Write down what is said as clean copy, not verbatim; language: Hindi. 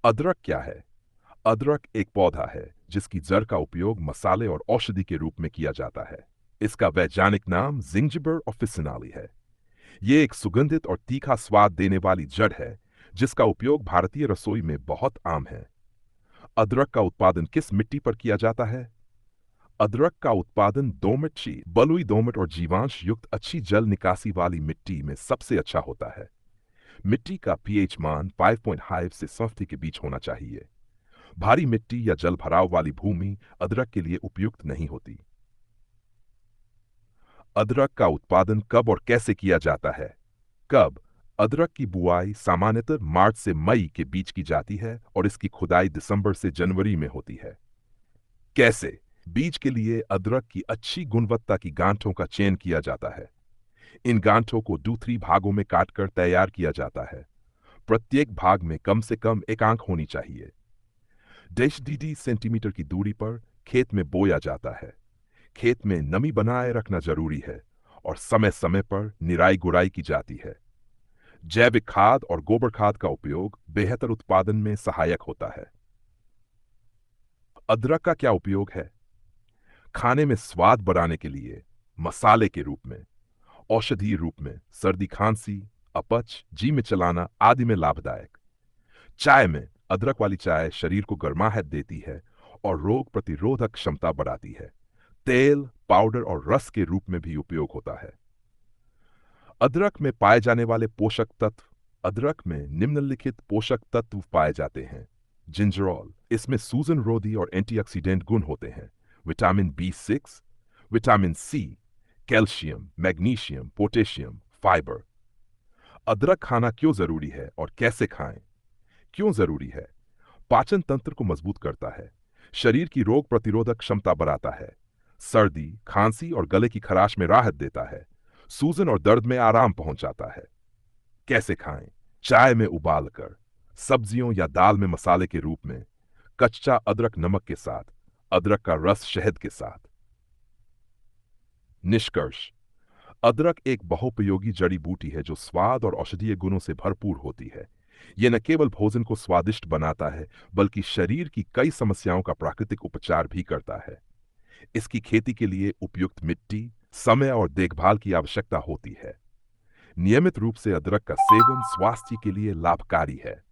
अदरक क्या है? अदरक एक पौधा है जिसकी जड़ का उपयोग मसाले और औषधि के रूप में किया जाता है। इसका वैज्ञानिक नाम जिंजिबर ऑफिसिनाली है। ये एक सुगंधित और तीखा स्वाद देने वाली जड़ है जिसका उपयोग भारतीय रसोई में बहुत आम है। अदरक का उत्पादन किस मिट्टी पर किया जाता है? अदरक का उत्पादन दोमट, बलुई दोमट और जीवांश युक्त अच्छी जल निकासी वाली मिट्टी में सबसे अच्छा होता है। मिट्टी का पीएच मान 5.5 से 7 के बीच होना चाहिए। भारी मिट्टी या जल भराव वाली भूमि अदरक के लिए उपयुक्त नहीं होती। अदरक का उत्पादन कब और कैसे किया जाता है? कब? अदरक की बुआई सामान्यतः मार्च से मई के बीच की जाती है और इसकी खुदाई दिसंबर से जनवरी में होती है। कैसे? बीज के लिए अदरक की अच्छी गुणवत्ता की गांठों का चयन किया जाता है। इन गांठों को दूसरी भागों में काटकर तैयार किया जाता है। प्रत्येक भाग में कम से कम एक आंख होनी चाहिए। 10 सेंटीमीटर की दूरी पर खेत में बोया जाता है। खेत में नमी बनाए रखना जरूरी है और समय समय पर निराई गुड़ाई की जाती है। जैविक खाद और गोबर खाद का उपयोग बेहतर उत्पादन में सहायक होता है। अदरक का क्या उपयोग है? खाने में स्वाद बढ़ाने के लिए, मसाले के रूप में, औषधीय रूप में, सर्दी खांसी, अपच, जी में चलाना आदि में लाभदायक। चाय में अदरक वाली चाय शरीर को गर्माहट देती है और रोग प्रतिरोधक क्षमता बढ़ाती है। तेल, पाउडर और रस के रूप में भी उपयोग होता है। अदरक में पाए जाने वाले पोषक तत्व। अदरक में निम्नलिखित पोषक तत्व पाए जाते हैं। जिंजरोल, इसमें सूजन रोधी और एंटीऑक्सीडेंट गुण होते हैं। Vitamin B6, vitamin C, calcium, magnesium, potassium, fibre. अदरक खाना क्यों जरूरी है और कैसे खाएं? क्यों जरूरी है? पाचन तंत्र को मजबूत करता है, शरीर की रोग प्रतिरोधक क्षमता बढ़ाता है, सर्दी, खांसी और गले की खराश में राहत देता है, सूजन और दर्द में आराम पहुंचाता है। कैसे खाएं? चाय में उबालकर, सब्जियों या दाल में मसाले के रूप में, कच्चा अदरक नमक के साथ, अदरक का रस शहद के साथ। निष्कर्ष: अदरक एक बहुपयोगी जड़ी बूटी है जो स्वाद और औषधीय गुणों से भरपूर होती है। यह न केवल भोजन को स्वादिष्ट बनाता है बल्कि शरीर की कई समस्याओं का प्राकृतिक उपचार भी करता है। इसकी खेती के लिए उपयुक्त मिट्टी, समय और देखभाल की आवश्यकता होती है। नियमित रूप से अदरक का सेवन स्वास्थ्य के लिए लाभकारी है।